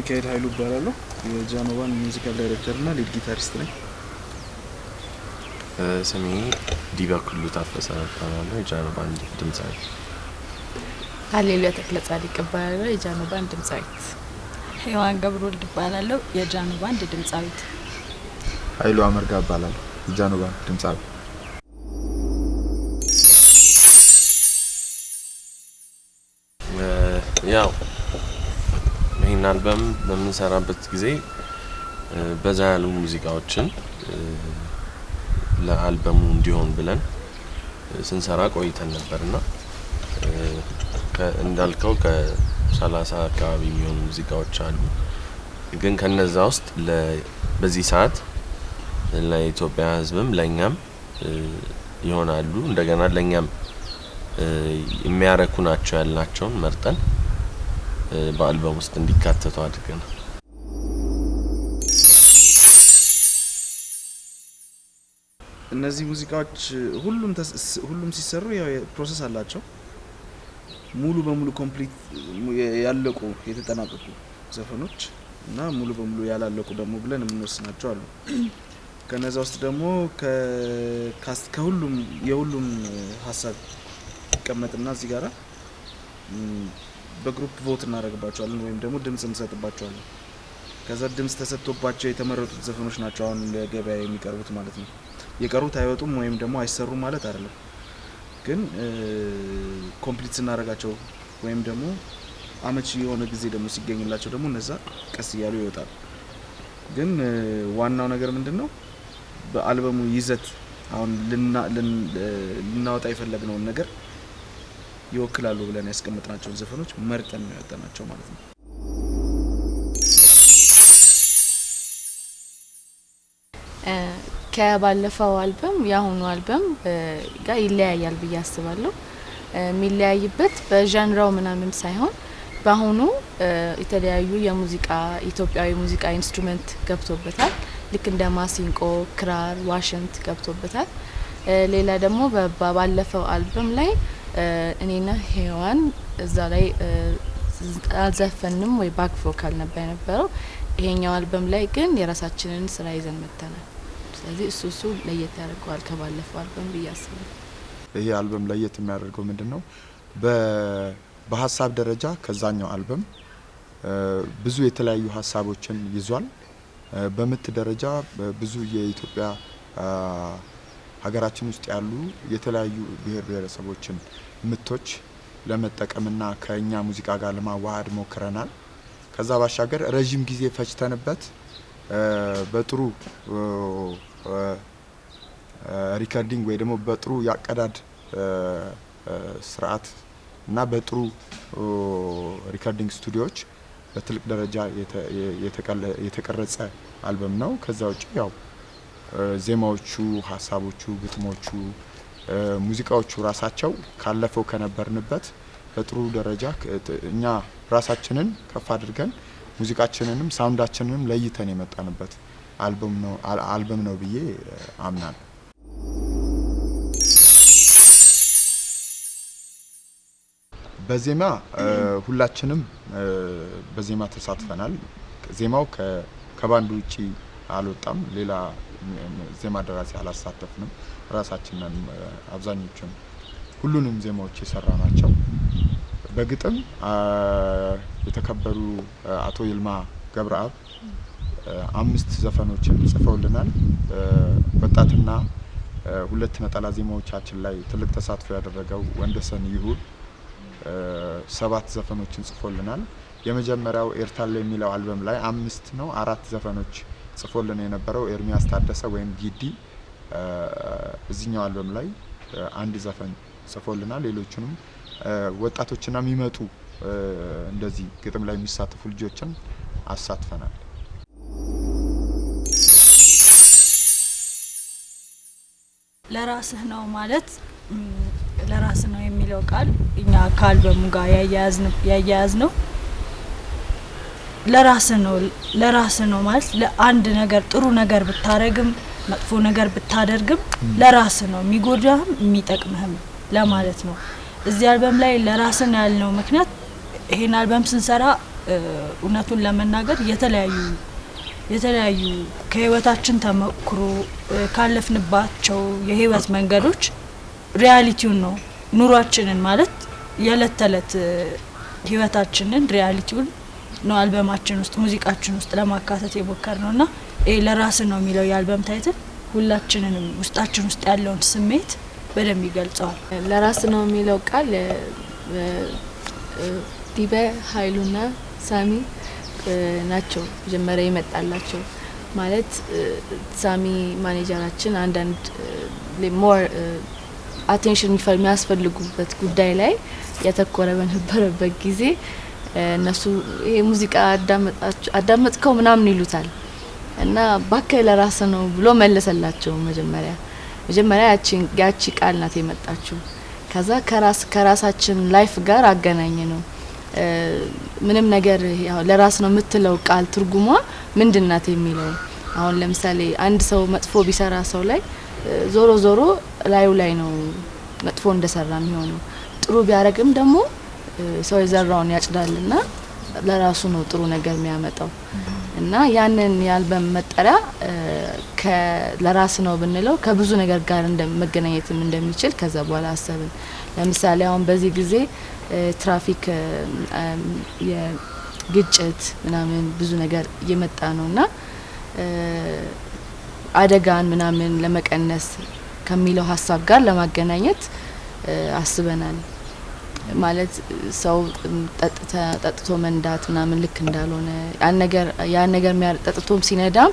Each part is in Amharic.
ሚካኤል ኃይሉ እባላለሁ የጃኖባን ሙዚካል ዳይሬክተር እና ሊድ ጊታሪስት ነኝ። ስሜ ዲባኩሉ ታፈሰ እባላለሁ የጃኖባን ድምጻዊ። ሃሌሉያ ተክለጻድቅ እባላለሁ የጃኖባን ድምጻዊት። ሄዋን ገብረወልድ እባላለሁ የጃኖባን ድምጻዊት። ኃይሉ አመርጋ እባላለሁ የጃኖባን ድምጻዊ። ያው ይሄን አልበም በምንሰራበት ጊዜ በዛ ያሉ ሙዚቃዎችን ለአልበሙ እንዲሆን ብለን ስንሰራ ቆይተን ነበርና እንዳልከው ከ30 አካባቢ የሚሆኑ ሙዚቃዎች አሉ። ግን ከነዛ ውስጥ በዚህ ሰዓት ለኢትዮጵያ ሕዝብም ለኛም ይሆናሉ እንደገና ለኛም የሚያረኩ ናቸው ያልናቸውን መርጠን በአልበም ውስጥ እንዲካተቱ አድርገናል። እነዚህ ሙዚቃዎች ሁሉም ሲሰሩ ያው ፕሮሰስ አላቸው። ሙሉ በሙሉ ኮምፕሊት ያለቁ የተጠናቀቁ ዘፈኖች እና ሙሉ በሙሉ ያላለቁ ደግሞ ብለን የምንወስናቸው አሉ። ከነዛ ውስጥ ደግሞ ከሁሉም የሁሉም ሀሳብ ይቀመጥና እዚህ ጋራ በግሩፕ ቮት እናደርግባቸዋለን ወይም ደግሞ ድምጽ እንሰጥባቸዋለን። ከዛ ድምጽ ተሰጥቶባቸው የተመረጡት ዘፈኖች ናቸው አሁን ለገበያ የሚቀርቡት ማለት ነው። የቀሩት አይወጡም ወይም ደግሞ አይሰሩም ማለት አይደለም። ግን ኮምፕሊት ስናደርጋቸው ወይም ደግሞ አመቺ የሆነ ጊዜ ደግሞ ሲገኝላቸው ደግሞ እነዛ ቀስ እያሉ ይወጣሉ። ግን ዋናው ነገር ምንድነው? በአልበሙ ይዘት አሁን ልናወጣ የፈለግነውን ነገር ይወክላሉ ብለን ያስቀመጥናቸውን ዘፈኖች መርጠን ነው ያወጣናቸው ማለት ነው። ከባለፈው አልበም ያሁኑ አልበም ጋር ይለያያል ብዬ አስባለሁ። የሚለያይበት በዣንራው ምናምን ሳይሆን በአሁኑ የተለያዩ የሙዚቃ ኢትዮጵያዊ ሙዚቃ ኢንስትሩመንት ገብቶበታል። ልክ እንደ ማሲንቆ፣ ክራር፣ ዋሽንት ገብቶበታል። ሌላ ደግሞ ባለፈው አልበም ላይ እኔና ሄዋን እዛ ላይ አልዘፈንም ወይ ባክ ቮካል ነበር የነበረው። ይሄኛው አልበም ላይ ግን የራሳችንን ስራ ይዘን መተናል። ስለዚህ እሱ ለየት ያደርገዋል ከባለፈው አልበም ብዬ አስባለሁ። ይሄ አልበም ለየት የሚያደርገው ምንድነው? በሀሳብ ደረጃ ከዛኛው አልበም ብዙ የተለያዩ ሀሳቦችን ይዟል። በምት ደረጃ ብዙ የኢትዮጵያ ሀገራችን ውስጥ ያሉ የተለያዩ ብሔር ብሔረሰቦችን ምቶች ለመጠቀምና ከኛ ሙዚቃ ጋር ለማዋሃድ ሞክረናል። ከዛ ባሻገር ረጅም ጊዜ ፈጅተንበት በጥሩ ሪከርዲንግ ወይ ደግሞ በጥሩ ያቀዳድ ስርዓት እና በጥሩ ሪከርዲንግ ስቱዲዮዎች በትልቅ ደረጃ የተቀረጸ አልበም ነው። ከዛ ውጪ ያው ዜማዎቹ፣ ሀሳቦቹ፣ ግጥሞቹ፣ ሙዚቃዎቹ ራሳቸው ካለፈው ከነበርንበት በጥሩ ደረጃ እኛ ራሳችንን ከፍ አድርገን ሙዚቃችንንም ሳውንዳችንንም ለይተን የመጣንበት አልበም ነው ብዬ አምናለሁ። በዜማ ሁላችንም በዜማ ተሳትፈናል። ዜማው ከባንዱ ውጪ አልወጣም። ሌላ ዜማ ደራሲ አላሳተፍንም። ራሳችንን አብዛኞቹን ሁሉንም ዜማዎች የሰራናቸው። በግጥም የተከበሩ አቶ ይልማ ገብረአብ 5 ዘፈኖችን ጽፈውልናል። ወጣትና 2 ነጠላ ዜማዎቻችን ላይ ትልቅ ተሳትፎ ያደረገው ወንደሰን ይሁን 7 ዘፈኖችን ጽፎልናል። የመጀመሪያው ኤርታሌ የሚለው አልበም ላይ 4 ዘፈኖች ጽፎልን የነበረው ኤርሚያስ ታደሰ ወይም ጊዲ እዚህኛው አልበም ላይ 1 ዘፈን ጽፎልናል። ሌሎቹንም ወጣቶችና የሚመጡ እንደዚህ ግጥም ላይ የሚሳተፉ ልጆችን አሳትፈናል። ለራስህ ነው ማለት ለራስህ ነው የሚለው ቃል እኛ ከአልበሙ ጋር ያያያዝ ነው። ለራስህ ነው ማለት ለአንድ ነገር ጥሩ ነገር ብታረግም መጥፎ ነገር ብታደርግም ለራስህ ነው የሚጎዳህም የሚጠቅምህም ለማለት ነው። እዚህ አልበም ላይ ለራስህ ያልነው ምክንያት ይሄን አልበም ስንሰራ እውነቱን ለመናገር የተለያዩ ከህይወታችን ተመክሮ ካለፍንባቸው የህይወት መንገዶች ሪያሊቲውን ነው ኑሯችንን ማለት የዕለት ተዕለት ህይወታችንን ሪያሊቲውን ነው አልበማችን ውስጥ ሙዚቃችን ውስጥ ለማካተት የሞከርነውና ለራስ ነው የሚለው የአልበም ታይትል ሁላችንንም ውስጣችን ውስጥ ያለውን ስሜት በደንብ ይገልጻል። ለራስ ነው የሚለው ቃል ዲበ ኃይሉና ሳሚ ናቸው መጀመሪያ ይመጣላቸው ማለት ሳሚ ማኔጀራችን አንዳንድ ሞር አቴንሽን የሚያስፈልጉበት ጉዳይ ላይ ያተኮረ በነበረበት ጊዜ እነሱ ይሄ ሙዚቃ አዳመጥከው ምናምን ይሉታል እና ባከ ለራስ ነው ብሎ መለሰላቸው። መጀመሪያ ያቺ ቃል ናት የመጣችው። ከዛ ከራሳችን ላይፍ ጋር አገናኘ ነው። ምንም ነገር ያው ለራስ ነው የምትለው ቃል ትርጉሟ ምንድናት የሚለው አሁን ለምሳሌ አንድ ሰው መጥፎ ቢሰራ ሰው ላይ ዞሮ ላዩ ላይ ነው መጥፎ እንደሰራ የሚሆነው። ጥሩ ቢያረግም ደግሞ ሰው የዘራውን ያጭዳልና ለራሱ ነው ጥሩ ነገር የሚያመጣው እና ያንን የአልበም መጠሪያ ለራስ ነው ብንለው ከብዙ ነገር ጋር እንደመገናኘትም እንደሚችል ከዛ በኋላ አሰብን። ለምሳሌ አሁን በዚህ ጊዜ ትራፊክ የግጭት ምናምን ብዙ ነገር እየመጣ ነውና አደጋን ምናምን ለመቀነስ ከሚለው ሀሳብ ጋር ለማገናኘት አስበናል። ማለት ሰው ጠጥቶ መንዳት ምናምን ልክ እንዳልሆነ ያን ነገር ጠጥቶም ሲነዳም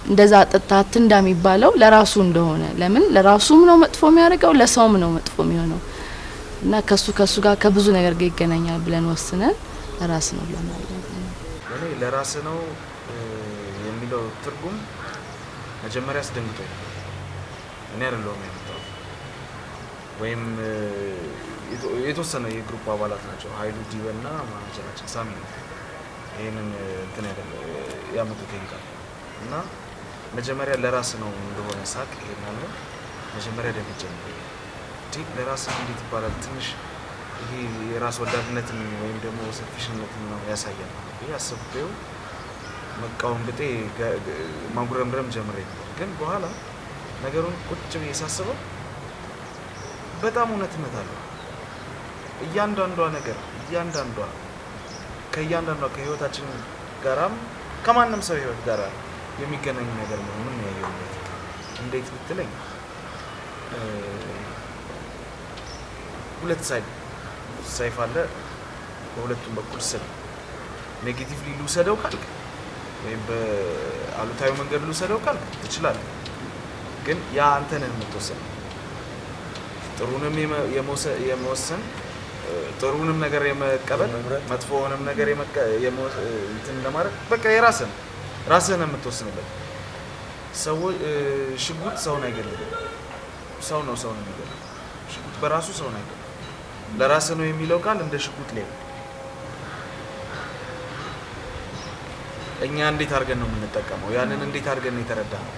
እንደዛ ጠጥታ እንደሚባለው ለራሱ እንደሆነ ለምን ለራሱም ነው መጥፎ የሚያደርገው ለሰውም ነው መጥፎ የሚሆነው እና ከሱ ጋር ከብዙ ነገር ጋር ይገናኛል ብለን ወስነን ለራስ ነው ለማለት ነው። እኔ ለራስ ነው የሚለው ትርጉም መጀመሪያ አስደንግጦኝ እኔ አይደለሁም ያመጣው ወይም የተወሰነ የግሩፕ አባላት ናቸው ኃይሉ ዲበና ማናጀራችን ሳሚ ነው ይሄንን እንትን ያመጡት ይንቃል እና መጀመሪያ ለራስ ነው እንደሆነ ሳቅ ይሄናል መጀመሪያ ደምጀን ለራስ እንዴት ይባላል ትንሽ ይሄ የራስ ወዳድነትን ወይም ደግሞ ሰፊሽነትን ነው ያሳያል ያሰብኩት መቃወም ብጤ ማጉረምረም ጀምሬ ግን በኋላ ነገሩን ቁጭ ብዬ ሳስበው በጣም እውነትነት አለው። እያንዳንዷ ነገር ከእያንዳንዷ ከህይወታችን ጋራም ከማንም ሰው ህይወት ጋራ የሚገናኝ ነገር ነው። ምን ያየው እንዴት ብትለኝ ሁለት ሳይፍ አለ በሁለቱም በኩል ስለ ኔጌቲቭሊ ልውሰደው ካልክ ወይም በአሉታዊ መንገድ ልውሰደው ካልክ ትችላለህ። ግን ያ አንተ ነህ የምትወስነው። ጥሩንም የመወሰን ጥሩንም ነገር የመቀበል መጥፎውንም ነገር እንትን ለማድረግ በቃ ራስህን የምትወስንበት። ሽጉጥ ሰውን አይገልም። ሰው ነው የሚገለው። ሽጉጥ በራሱ ሰውን አይገልም። ለራስህ ነው የሚለው ቃል እንደ ሽጉጥ ላይ እኛ እንዴት አድርገን ነው የምንጠቀመው? ያንን እንዴት አድርገን ነው የተረዳነው?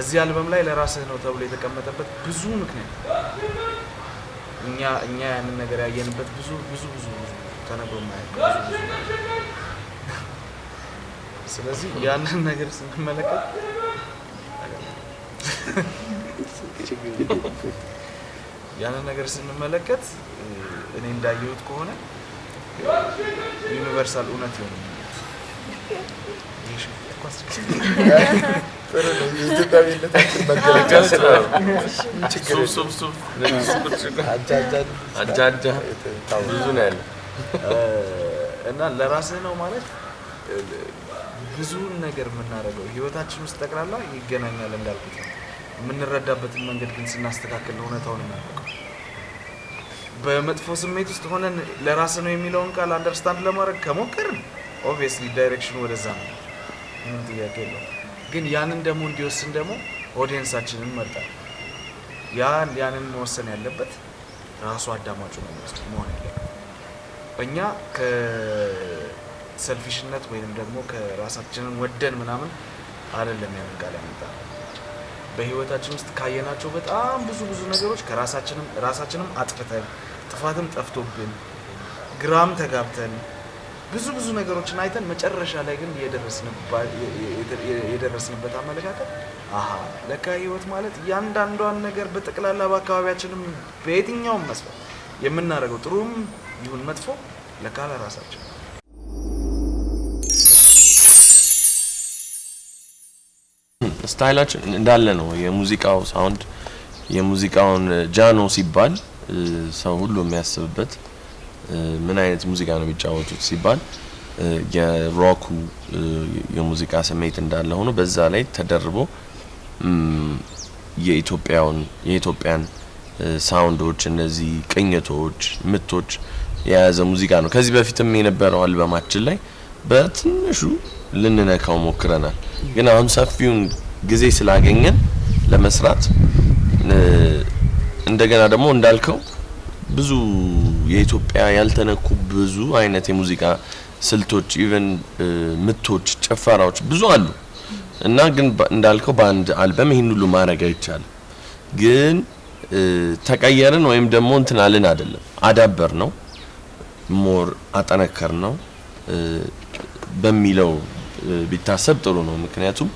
እዚህ አልበም ላይ ለራስህ ነው ተብሎ የተቀመጠበት ብዙ ምክንያት እኛ ያንን ነገር ያየንበት ብዙ ተነግሮ ማያውቅ ስለዚህ ያንን ነገር ስንመለከት እኔ እንዳየሁት ከሆነ ዩኒቨርሳል እውነት ይሆናል። የኢትዮጵያዊነታችን መገለጫ አጃጃ ብዙ ነው ያለ እና ለራስህ ነው ማለት ብዙ ነገር የምናደርገው ህይወታችን ውስጥ ጠቅላላ ይገናኛል እንዳልኩት ነው። የምንረዳበትን መንገድ ግን ስናስተካክል እውነታውን እናውቀው። በመጥፎ ስሜት ውስጥ ሆነን ለራስህ ነው የሚለውን ቃል አንደርስታንድ ለማድረግ ከሞከርን ኦብቪየስሊ ዳይሬክሽኑ ወደዛ ነው፣ ምንም ጥያቄ የለውም። ግን ያንን ደግሞ እንዲወስን ደግሞ ኦዲየንሳችንን መርጠን ያንን መወሰን ያለበት ራሱ አዳማጩ ነው መሆን ያለበት። እኛ ከሰልፊሽነት ወይንም ደግሞ ከራሳችንን ወደን ምናምን አይደለም ያንን ቃል ያመጣነው። በህይወታችን ውስጥ ካየናቸው በጣም ብዙ ነገሮች ራሳችንም አጥፍተን ጥፋትም ጠፍቶብን ግራም ተጋብተን ብዙ ነገሮችን አይተን መጨረሻ ላይ ግን የደረስንበት አመለካከት አሃ ለካ ህይወት ማለት ያንዳንዷን ነገር በጠቅላላ በአካባቢያችንም በየትኛውም መስፈርት የምናደርገው ጥሩም ይሁን መጥፎ ለካ ለራሳችን ስታይላችን እንዳለ ነው። የሙዚቃው ሳውንድ የሙዚቃውን ጃኖ ሲባል ሰው ሁሉ የሚያስብበት ምን አይነት ሙዚቃ ነው የሚጫወቱት ሲባል የሮኩ የሙዚቃ ስሜት እንዳለ ሆኖ በዛ ላይ ተደርቦ የኢትዮጵያን ሳውንዶች እነዚህ ቅኝቶች ምቶች የያዘ ሙዚቃ ነው። ከዚህ በፊትም የነበረው አልበማችን ላይ በትንሹ ልንነካው ሞክረናል። ግን አሁን ሰፊውን ጊዜ ስላገኘን ለመስራት እንደገና ደግሞ እንዳልከው ብዙ የኢትዮጵያ ያልተነኩ ብዙ አይነት የሙዚቃ ስልቶች ኢቨን ምቶች ጭፈራዎች ብዙ አሉ እና ግን እንዳልከው በአንድ አልበም ይሄን ሁሉ ማድረግ አይቻልም። ግን ተቀየርን ወይም ደግሞ እንትን አልን አይደለም፣ አዳበር ነው ሞር አጠነከር ነው በሚለው ቢታሰብ ጥሩ ነው። ምክንያቱም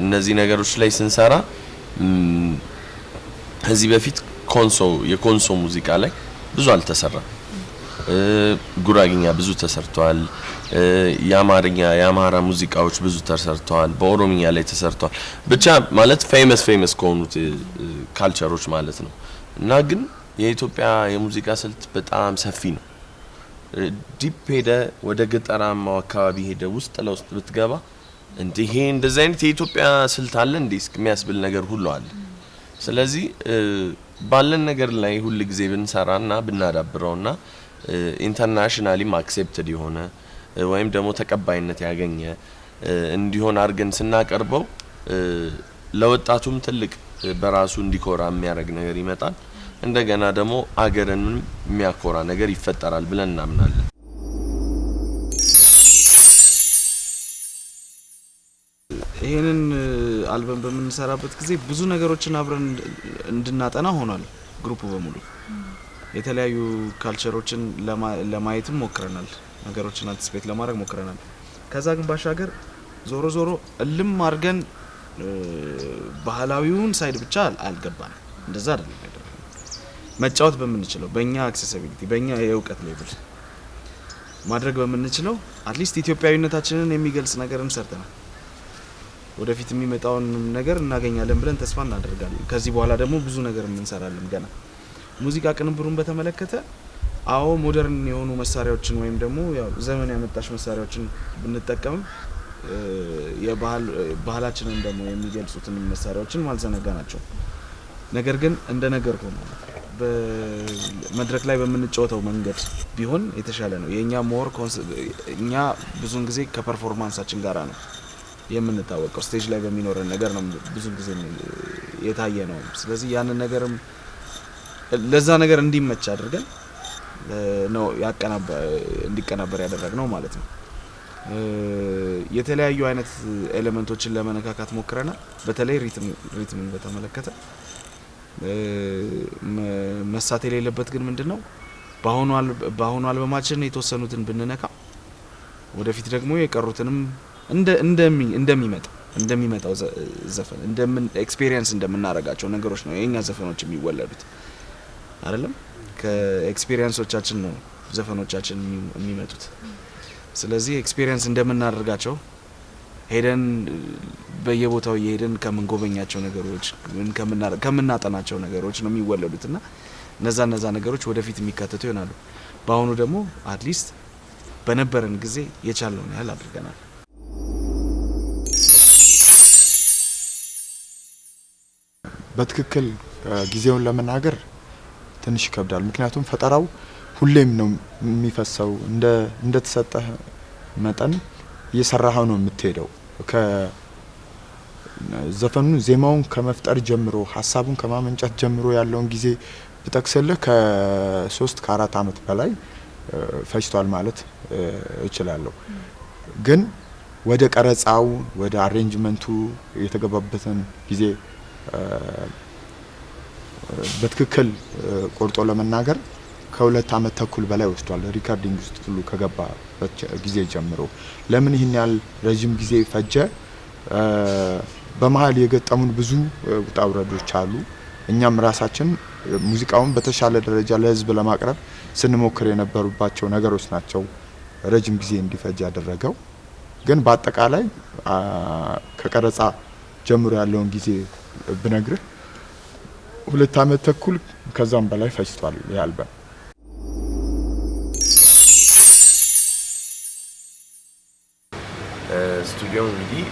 እነዚህ ነገሮች ላይ ስንሰራ ከዚህ በፊት የኮንሶ ሙዚቃ ላይ ብዙ አልተሰራም። ጉራግኛ ብዙ ተሰርቷል። የአማራ ሙዚቃዎች ብዙ ተሰርተዋል። በኦሮሚያ ላይ ተሰርተዋል። ብቻ ማለት ፌመስ ከሆኑት ካልቸሮች ማለት ነው። እና ግን የኢትዮጵያ የሙዚቃ ስልት በጣም ሰፊ ነው። ዲፕ ሄደ ወደ ገጠራማው አካባቢ ሄደ ውስጥ ለውስጥ ብትገባ ይሄ እንደዚህ አይነት የኢትዮጵያ ስልት አለ እንዴ እስከሚያስብል ነገር ሁሉ አለ። ስለዚህ ባለን ነገር ላይ ሁሉ ጊዜ ብንሰራና ብናዳብረውና ኢንተርናሽናሊም አክሴፕትድ የሆነ ወይም ደግሞ ተቀባይነት ያገኘ እንዲሆን አድርገን ስናቀርበው ለወጣቱም ትልቅ በራሱ እንዲኮራ የሚያደርግ ነገር ይመጣል። እንደገና ደግሞ አገርንም የሚያኮራ ነገር ይፈጠራል ብለን እናምናለን። ይሄንን አልበም በምንሰራበት ጊዜ ብዙ ነገሮችን አብረን እንድናጠና ሆኗል። ግሩፑ በሙሉ የተለያዩ ካልቸሮችን ለማየትም ሞክረናል። ነገሮችን አንቲስፔት ለማድረግ ሞክረናል። ከዛ ግን ባሻገር ዞሮ እልም አድርገን ባህላዊውን ሳይድ ብቻ አልገባን። እንደዛ አይደለም መጫወት በምንችለው በእኛ አክሰሲቢሊቲ በእኛ የእውቀት ሌቭል ማድረግ በምንችለው አትሊስት ኢትዮጵያዊነታችንን የሚገልጽ ነገርን ሰርተናል። ወደፊት የሚመጣውን ነገር እናገኛለን ብለን ተስፋ እናደርጋለን። ከዚህ በኋላ ደግሞ ብዙ ነገር እንሰራለን ገና። ሙዚቃ ቅንብሩን በተመለከተ አዎ ሞደርን የሆኑ መሳሪያዎችን ወይም ደግሞ ያው ዘመን ያመጣሽ መሳሪያዎችን ብንጠቀም ባህላችንን ደግሞ የሚገልጹትን መሳሪያዎችን ማልዘነጋ ናቸው። ነገር ግን እንደነገር ሆኖ በመድረክ ላይ በምንጫወተው መንገድ ቢሆን የተሻለ ነው። የኛ እኛ ብዙን ጊዜ ከፐርፎርማንሳችን ጋራ ነው የምንታወቀው። ስቴጅ ላይ በሚኖረን ነገር ነው ብዙ ጊዜ የታየ ነው። ስለዚህ ያንን ነገርም ለዛ ነገር እንዲመች አድርገን ነው እንዲቀናበር ያደረግነው ማለት ነው። የተለያዩ አይነት ኤሌመንቶችን ለመነካካት ሞክረናል። በተለይ ሪትምን በተመለከተ መሳት የሌለበት ግን ምንድነው በአሁኑ አልበማችን የተወሰኑትን ብንነካ ወደፊት ደግሞ የቀሩትንም እንደሚመጣው ዘፈን ኤክስፒሪየንስ እንደምናረጋቸው ነገሮች ነው የኛ ዘፈኖች የሚወለዱት አይደለም። ከኤክስፒሪየንሶቻችን ነው ዘፈኖቻችን የሚመጡት። ስለዚህ ኤክስፒሪየንስ እንደምናደርጋቸው ሄደን በየቦታው እየሄደን ከምንጎበኛቸው ነገሮች ከምናጠናቸው ነገሮች ነው የሚወለዱትና እነዛ ነገሮች ወደፊት የሚካተቱ ይሆናሉ። በአሁኑ ደግሞ አትሊስት በነበረን ጊዜ የቻልነውን ያህል አድርገናል። በትክክል ጊዜውን ለመናገር ትንሽ ይከብዳል። ምክንያቱም ፈጠራው ሁሌም ነው የሚፈሰው። እንደተሰጠህ መጠን እየሰራኸው ነው የምትሄደው። ከዘፈኑን ዜማውን ከመፍጠር ጀምሮ ሀሳቡን ከማመንጨት ጀምሮ ያለውን ጊዜ ብጠቅስልህ ከ3 ከ4 አመት በላይ ፈጅቷል ማለት እችላለሁ። ግን ወደ ቀረጻው ወደ አሬንጅመንቱ የተገባበትን ጊዜ በትክክል ቆርጦ ለመናገር ከ2 አመት ተኩል በላይ ወስዷል ሪካርዲንግ ውስጥ ሁሉ ከገባበት ጊዜ ጀምሮ። ለምን ይህን ያህል ረጅም ጊዜ ፈጀ? በመሃል የገጠሙን ብዙ ውጣ ውረዶች አሉ። እኛም ራሳችን ሙዚቃውን በተሻለ ደረጃ ለህዝብ ለማቅረብ ስንሞክር የነበሩባቸው ነገሮች ናቸው ረጅም ጊዜ እንዲፈጅ ያደረገው። ግን በአጠቃላይ ከቀረጻ ጀምሮ ያለውን ጊዜ ብነግርህ 2 አመት ተኩል ከዛም በላይ ፈጅቷል ያልበም። ስቱዲዮ እንግዲህ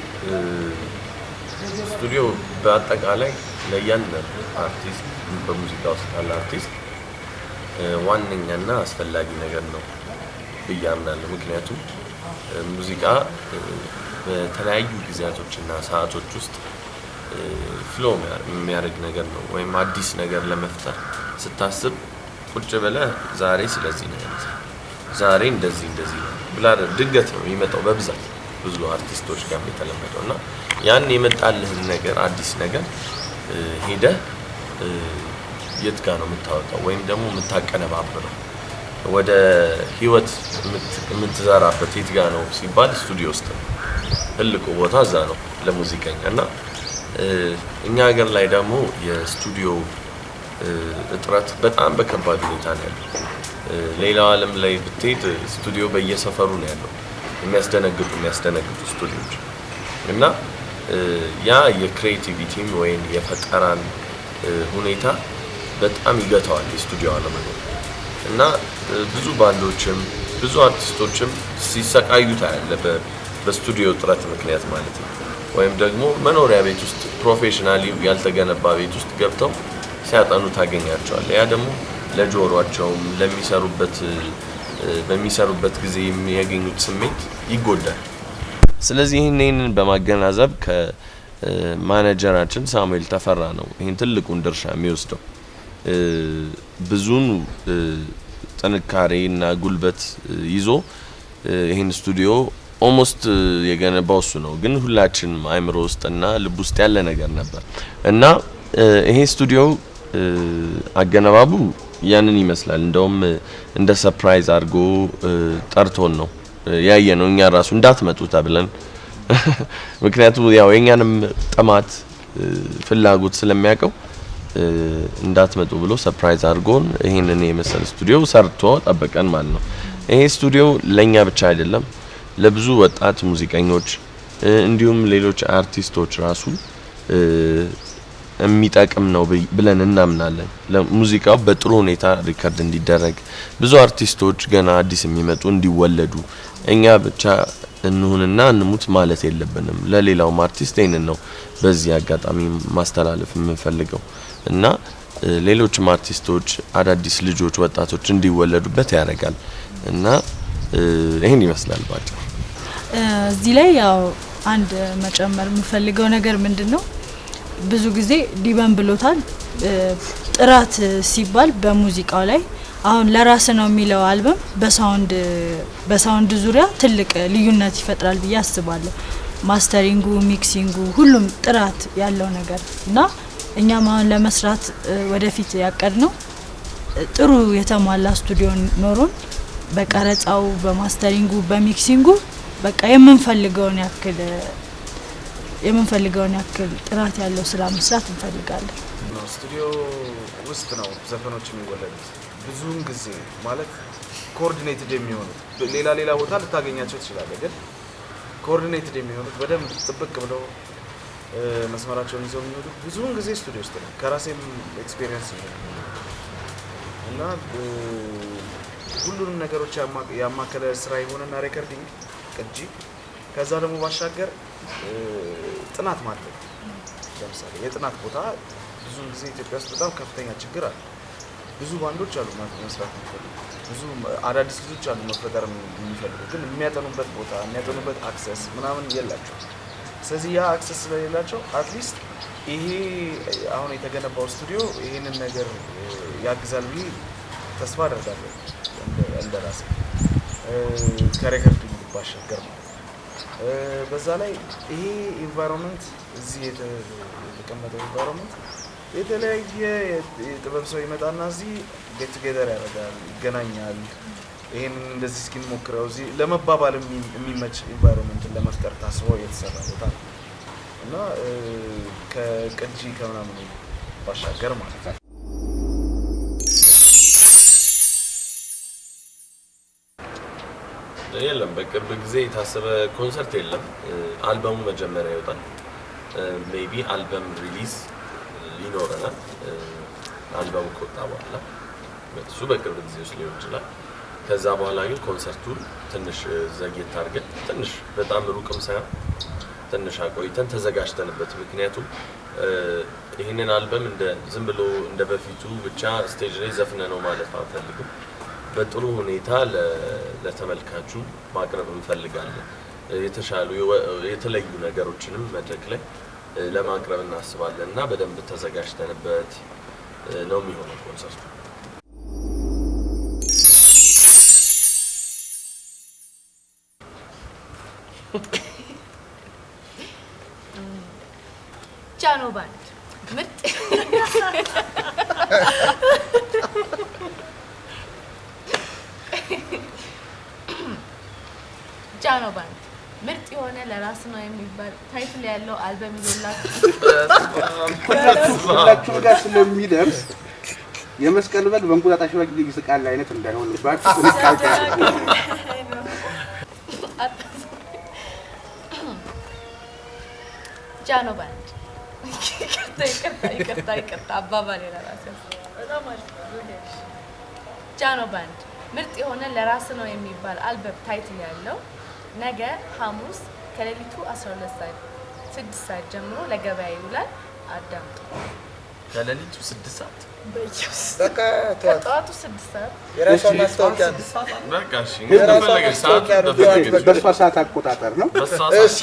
ስቱዲዮ በአጠቃላይ ለእያንዳንዱ አርቲስት በሙዚቃ ውስጥ ያለ አርቲስት ዋነኛና አስፈላጊ ነገር ነው ብዬ አምናለሁ። ምክንያቱም ሙዚቃ በተለያዩ ጊዜያቶችና ሰዓቶች ውስጥ ፍሎ የሚያደርግ ነገር ነው። ወይም አዲስ ነገር ለመፍጠር ስታስብ ቁጭ ብለህ ዛሬ ስለዚህ ነው ዛሬ እንደዚህ ነው ብላ ድንገት ነው የሚመጣው በብዛት ብዙ አርቲስቶች ጋር የተለመደው እና ያን የመጣልህን ነገር አዲስ ነገር ሄደህ የት ጋር ነው የምታወጣው ወይም ደግሞ የምታቀነባብረው ወደ ህይወት የምትዘራበት የት ጋር ነው ሲባል ስቱዲዮ ውስጥ ነው። ትልቁ ቦታ እዛ ነው ለሙዚቀኛ እና እኛ ሀገር ላይ ደግሞ የስቱዲዮ እጥረት በጣም በከባድ ሁኔታ ነው ያለው። ሌላው ዓለም ላይ ብትሄድ ስቱዲዮ በየሰፈሩ ነው ያለው የሚያስደነግጡ ስቱዲዮዎች እና ያ የክሬቲቪቲም ወይም የፈጠራን ሁኔታ በጣም ይገታዋል የስቱዲዮ አለመኖር እና ብዙ ባንዶችም ብዙ አርቲስቶችም ሲሰቃዩ ታያለ በስቱዲዮ እጥረት ምክንያት ማለት ነው። ወይም ደግሞ መኖሪያ ቤት ውስጥ ፕሮፌሽናሊ ያልተገነባ ቤት ውስጥ ገብተው ሲያጠኑ ታገኛቸዋለህ። ያ ደግሞ ለጆሮአቸውም በሚሰሩበት ጊዜ የሚያገኙት ስሜት ይጎዳል። ስለዚህ ይህንን በማገናዘብ ከማኔጀራችን ሳሙኤል ተፈራ ነው ይህን ትልቁን ድርሻ የሚወስደው። ብዙን ጥንካሬና ጉልበት ይዞ ይህን ስቱዲዮ ኦልሞስት የገነባው እሱ ነው። ግን ሁላችንም አእምሮ ውስጥና ልብ ውስጥ ያለ ነገር ነበር እና ይሄ ስቱዲዮ አገነባቡ ያንን ይመስላል። እንደውም እንደ ሰርፕራይዝ አድርጎ ጠርቶን ነው ያየ ነው እኛ ራሱ እንዳትመጡ ተብለን ምክንያቱም ያው የኛንም ጥማት ፍላጎት ስለሚያውቀው እንዳትመጡ ብሎ ሰርፕራይዝ አድርጎን ይሄንን የመሰለ ስቱዲዮ ሰርቶ ጠበቀን ማለት ነው። ይሄ ስቱዲዮ ለኛ ብቻ አይደለም ለብዙ ወጣት ሙዚቀኞች እንዲሁም ሌሎች አርቲስቶች ራሱ የሚጠቅም ነው ብለን እናምናለን። ለሙዚቃው በጥሩ ሁኔታ ሪከርድ እንዲደረግ ብዙ አርቲስቶች ገና አዲስ የሚመጡ እንዲወለዱ እኛ ብቻ እንሁንና እንሙት ማለት የለብንም። ለሌላውም አርቲስት ይሄንን ነው በዚህ አጋጣሚ ማስተላለፍ የምንፈልገው እና ሌሎችም አርቲስቶች አዳዲስ ልጆች ወጣቶች እንዲወለዱበት ያደርጋል እና ይሄን ይመስላል ባጭሩ። እዚህ ላይ ያው አንድ መጨመር የምፈልገው ነገር ምንድነው ብዙ ጊዜ ዲበን ብሎታል ጥራት ሲባል በሙዚቃው ላይ አሁን ለራስ ነው የሚለው አልበም በሳውንድ ዙሪያ ትልቅ ልዩነት ይፈጥራል ብዬ አስባለሁ። ማስተሪንጉ ሚክሲንጉ ሁሉም ጥራት ያለው ነገር እና እኛም አሁን ለመስራት ወደፊት ያቀድነው ጥሩ የተሟላ ስቱዲዮ ኖሮን በቀረጻው በማስተሪንጉ በሚክሲንጉ በቃ የምንፈልገውን ያክል ጥራት ያለው ስራ መስራት እንፈልጋለን። ስቱዲዮ ውስጥ ነው ዘፈኖች የሚወለዱት። ብዙውን ጊዜ ማለት ኮኦርዲኔትድ የሚሆኑት ሌላ ቦታ ልታገኛቸው ትችላለህ፣ ግን ኮኦርዲኔትድ የሚሆኑት በደንብ ጥብቅ ብለው መስመራቸውን ይዘው የሚወዱት ብዙውን ጊዜ ስቱዲዮ ውስጥ ነው። ከራሴም ኤክስፒሪየንስ ነው እና ሁሉንም ነገሮች ያማከለ ስራ የሆነና ሬከርዲንግ ቅጂ ከዛ ደግሞ ባሻገር ጥናት ማድረግ። ለምሳሌ የጥናት ቦታ ብዙውን ጊዜ ኢትዮጵያ ውስጥ በጣም ከፍተኛ ችግር አለ። ብዙ ባንዶች አሉ መስራት የሚፈልጉ ብዙ አዳዲስ ልጆች አሉ መፈጠር የሚፈልጉ ግን የሚያጠኑበት ቦታ የሚያጠኑበት አክሰስ ምናምን የላቸው። ስለዚህ ያ አክሰስ ስለሌላቸው አትሊስት ይሄ አሁን የተገነባው ስቱዲዮ ይሄንን ነገር ያግዛል ብዬ ተስፋ አደርጋለሁ እንደራሴ ከሬከርዲንግ ባሻገር ማለት ነው። በዛ ላይ ይሄ ኢንቫይሮንመንት እዚህ የተቀመጠው ኢንቫይሮንመንት የተለያየ የጥበብ ሰው ይመጣና እዚህ ጌት ቱጌዘር ያደርጋል፣ ይገናኛል። ይሄንን እንደዚህ እስኪ እንሞክረው እዚህ ለመባባል የሚመች ኢንቫይሮንመንትን ለመፍጠር ታስቦ የተሰራ ቦታ ነው እና ከቅጂ ከምናምን ባሻገር ማለት ነው። የለም በቅርብ ጊዜ የታሰበ ኮንሰርት የለም። አልበሙ መጀመሪያ ይወጣል። ሜቢ አልበም ሪሊዝ ይኖረናል። አልበሙ ከወጣ በኋላ እሱ በቅርብ ጊዜ ውስጥ ሊሆን ይችላል። ከዛ በኋላ ግን ኮንሰርቱን ትንሽ ዘግየት አድርገን ትንሽ በጣም ሩቅም ሳይሆን ትንሽ አቆይተን ተዘጋጅተንበት ምክንያቱም ይህንን አልበም እንደ ዝም ብሎ እንደ በፊቱ ብቻ ስቴጅ ላይ ዘፍነ ነው ማለት አንፈልግም። በጥሩ ሁኔታ ለተመልካቹ ማቅረብ እንፈልጋለን። የተሻሉ የተለዩ ነገሮችንም መድረክ ላይ ለማቅረብ እናስባለን እና በደንብ ተዘጋጅተንበት ነው የሚሆነው ኮንሰርቱ። ጃኖ ባንድ ምርጥ ጃኖ ባንድ ምርጥ የሆነ ለራስ ነው የሚባል ታይትል ያለው አልበም ይዞላችሁ ሁላችሁ ጋር ስለሚደርስ የመስቀል በግ በእንቁጣጣሽ በግ ይስቃል አይነት እንዳይሆንባችሁ ጥንቃቄ ጃኖ ባንድ ይቅርታ አባባሌ ለራሴ በጣም አሪፍ ነው። ጃኖ ባንድ ምርጥ የሆነ ለራስ ነው የሚባል አልበም ታይትል ያለው ነገ ሐሙስ ከሌሊቱ 6 ሰዓት ጀምሮ ለገበያ ይውላል። አዳምጡ። ከሌሊቱ 6 ሰዓት በቃ ከጠዋቱ 6 ሰዓት የራሷ ማስታወቂያ ነው። በቃ እሺ እንደፈለገ ሰዓት በሷ ሰዓት አቆጣጠር ነው። እሺ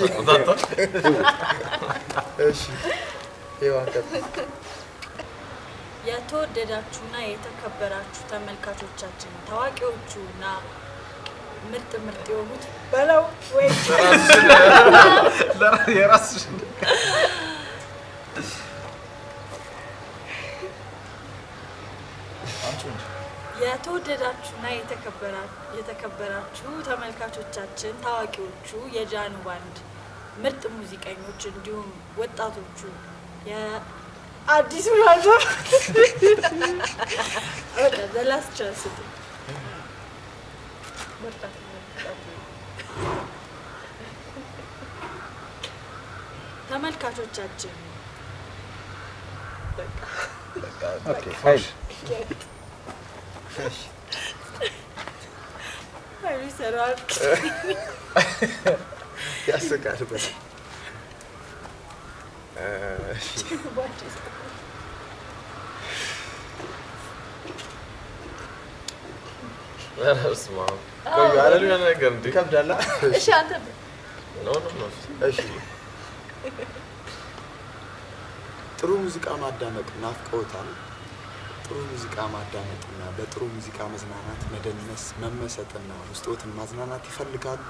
እሺ የተወደዳችሁና የተከበራችሁ ተመልካቾቻችን ታዋቂዎቹና ምርጥ የሆኑት በለው ወይ የራስሽ የተወደዳችሁና የተከበራችሁ ተመልካቾቻችን ታዋቂዎቹ የጃኖ ባንድ ምርጥ ሙዚቀኞች እንዲሁም ወጣቶቹ የአዲሱ አልበም the last chance ተመልካቾቻችን ኦኬ ፋይል ሰራር ያስቃል በጣም ረስማ ቆይ አይደል ነገር እንዴ ይከብዳል። እሺ አንተ ነው እሺ ጥሩ ሙዚቃ ማዳመጥ ናፍቀውታል። ጥሩ ሙዚቃ ማዳመጥና በጥሩ ሙዚቃ መዝናናት፣ መደነስ፣ መመሰጥና ውስጦትን ማዝናናት ይፈልጋሉ።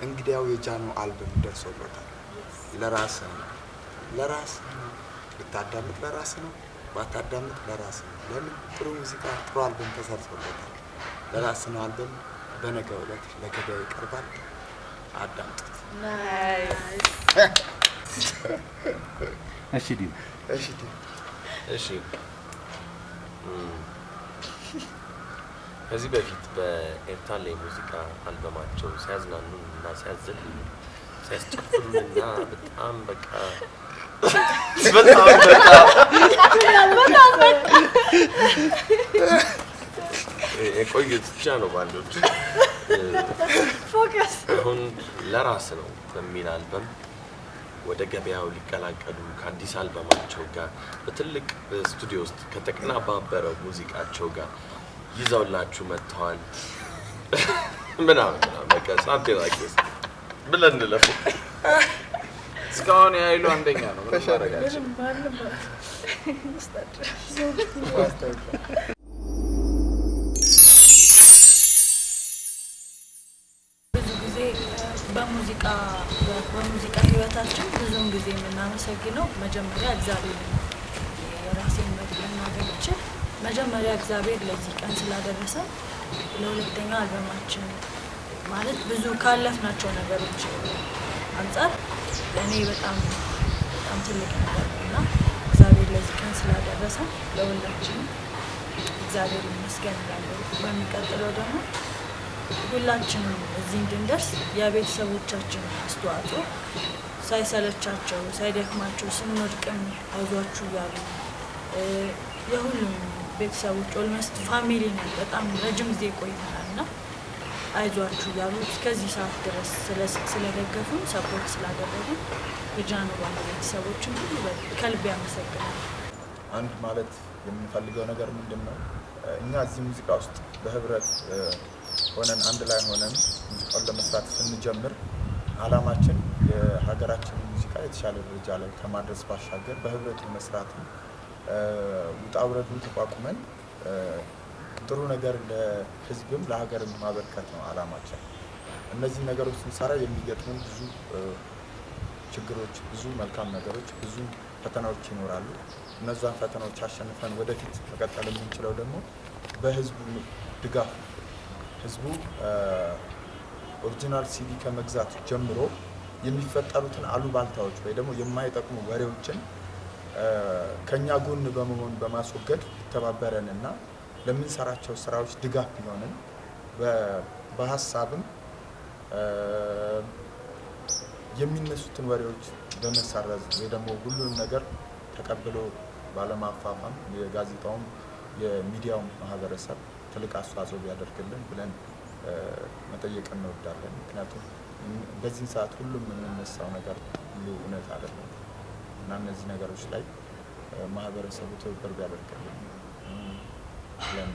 እንግዲያው የጃኖ አልበም ደርሶሎታል። ለራስ ነው ብታዳምጥ ለራስ ነው፣ ባታዳምጥ ለራስ ነው። ለምን ጥሩ ሙዚቃ ጥሩ አልበም ተሰርቶሎታል። ለራስ ነው አልበም በነገው ዕለት ለገበያ ይቀርባል። አዳምጡት። እሺ ከዚህ በፊት በኤርታሌ ሙዚቃ አልበማቸው ሲያዝናኑ እና ሲያዘልሉ ሲያስጨፍሩና በጣም በቃ የቆዩት ጃኖ ባንዶች ፎከስ አሁን ለራስ ነው በሚል አልበም ወደ ገበያው ሊቀላቀሉ ከአዲስ አልበማቸው ጋር በትልቅ ስቱዲዮ ውስጥ ከተቀናባበረው ሙዚቃቸው ጋር ይዘውላችሁ መጥተዋል። ምናምን በቃ ሳምቲንግ ላይክ ዲስ ብለን እንለፉ። እስካሁን ያይሉ አንደኛ ነው። ምን ማረጋችሁ? ብዙ ጊዜ በሙዚቃ ህይወታችን ብዙውን ጊዜ የምናመሰግነው መጀመሪያ እግዚአብሔር ነው። መጀመሪያ እግዚአብሔር ለዚህ ቀን ስላደረሰ ለሁለተኛው አልበማችን ማለት ብዙ ካለፍናቸው ነገሮች አንፃር ለእኔ በጣም ትልቅ ነገር ነውና እግዚአብሔር ለዚህ ቀን ስላደረሰ ለሁላችንም እግዚአብሔር ይመስገን እላለሁ። በሚቀጥለው ደግሞ ሁላችንም እዚህ እንድንደርስ የቤተሰቦቻችን አስተዋጽኦ ሳይሰለቻቸው ሳይደክማቸው ስንወድቅም አይዟችሁ እያሉ የሁሉም ቤተሰቦች ኦልሞስት ፋሚሊ ነን። በጣም ረጅም ጊዜ ቆይተናል እና አይዟችሁ እያሉ እስከዚህ ሰዓት ድረስ ስለደገፉን ሰፖርት ስላደረጉን የጃኖ ባንድ ቤተሰቦችን ሁሉ ከልብ ያመሰግናል። አንድ ማለት የምንፈልገው ነገር ምንድን ነው? እኛ እዚህ ሙዚቃ ውስጥ በህብረት ሆነን አንድ ላይ ሆነን ሙዚቃውን ለመስራት ስንጀምር አላማችን የሀገራችን ሙዚቃ የተሻለ ደረጃ ላይ ከማድረስ ባሻገር በህብረት መስራት ውጣ ውረዱን ተቋቁመን ጥሩ ነገር ለህዝብም ለሀገርም ማበርከት ነው አላማችን። እነዚህ ነገሮች ስንሰራ የሚገጥሙን ብዙ ችግሮች፣ ብዙ መልካም ነገሮች፣ ብዙ ፈተናዎች ይኖራሉ። እነዛን ፈተናዎች አሸንፈን ወደፊት መቀጠል የምንችለው ደግሞ በህዝቡ ድጋፍ ነው። ህዝቡ ኦሪጂናል ሲዲ ከመግዛት ጀምሮ የሚፈጠሩትን አሉባልታዎች ወይ ደግሞ የማይጠቅሙ ወሬዎችን ከኛ ጎን በመሆን በማስወገድ ይተባበረንና ለምንሰራቸው ስራዎች ድጋፍ ቢሆንን በሀሳብም የሚነሱትን ወሬዎች በመሰረዝ ወይ ደግሞ ሁሉንም ነገር ተቀብሎ ባለማፋፋም የጋዜጣውም የሚዲያውም ማህበረሰብ ትልቅ አስተዋጽኦ ቢያደርግልን ብለን መጠየቅ እንወዳለን። ምክንያቱም በዚህ ሰዓት ሁሉም የሚነሳው ነገር ሁሉ እውነት አይደለም እና እነዚህ ነገሮች ላይ ማህበረሰቡ ትብብር ቢያደርግልን ብለን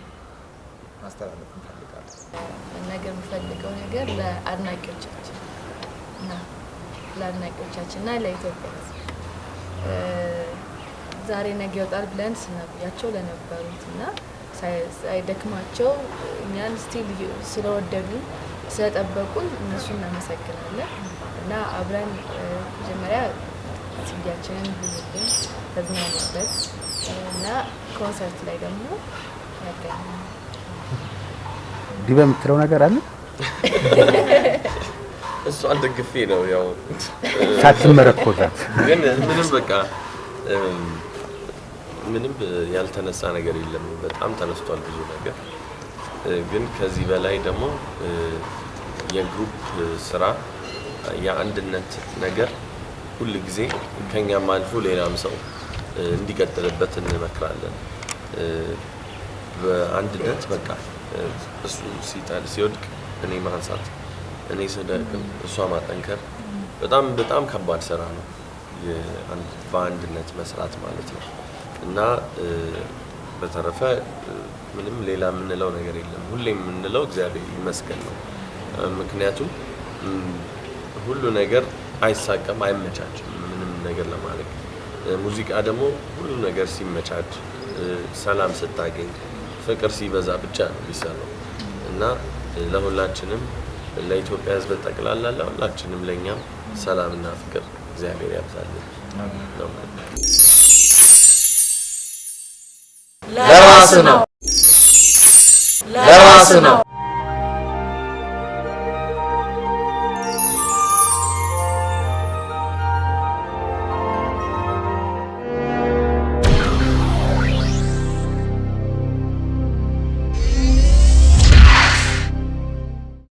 ማስተላለፍ እንፈልጋለን። ነገር የምፈልገው ነገር ለአድናቂዎቻችን እና ለኢትዮጵያ ሕዝብ ዛሬ ነገ ይወጣል ብለን ስናብያቸው ለነበሩት እና ሳይደክማቸው እኛን ስቲል ስለወደዱ ስለጠበቁን እነሱ እናመሰግናለን እና አብረን መጀመሪያ ሲዲያችንን ብሉብን ተዝናኑበት እና ኮንሰርት ላይ ደግሞ ያገኛል። ዲበ የምትለው ነገር አለ? እሷን ደግፌ ነው ያው ሳትመረኮዛት ግን ምንም በቃ ምንም ያልተነሳ ነገር የለም። በጣም ተነስቷል ብዙ ነገር። ግን ከዚህ በላይ ደግሞ የግሩፕ ስራ የአንድነት ነገር ሁሉ ጊዜ ከኛም አልፎ ሌላም ሰው እንዲቀጥልበት እንመክራለን። በአንድነት በቃ እሱ ሲጣል ሲወድቅ እኔ ማንሳት፣ እኔ ስደክም እሷ ማጠንከር በጣም ከባድ ስራ ነው በአንድነት መስራት ማለት ነው። እና በተረፈ ምንም ሌላ የምንለው ነገር የለም። ሁሌም የምንለው እግዚአብሔር ይመስገን ነው። ምክንያቱም ሁሉ ነገር አይሳቀም፣ አይመቻችም ምንም ነገር ለማድረግ። ሙዚቃ ደግሞ ሁሉ ነገር ሲመቻች፣ ሰላም ስታገኝ፣ ፍቅር ሲበዛ ብቻ ነው የሚሰራው እና ለሁላችንም ለኢትዮጵያ ሕዝብ ጠቅላላ ለሁላችንም ለኛም ሰላምና ፍቅር እግዚአብሔር ያብዛልን ነው። ለራስ ነው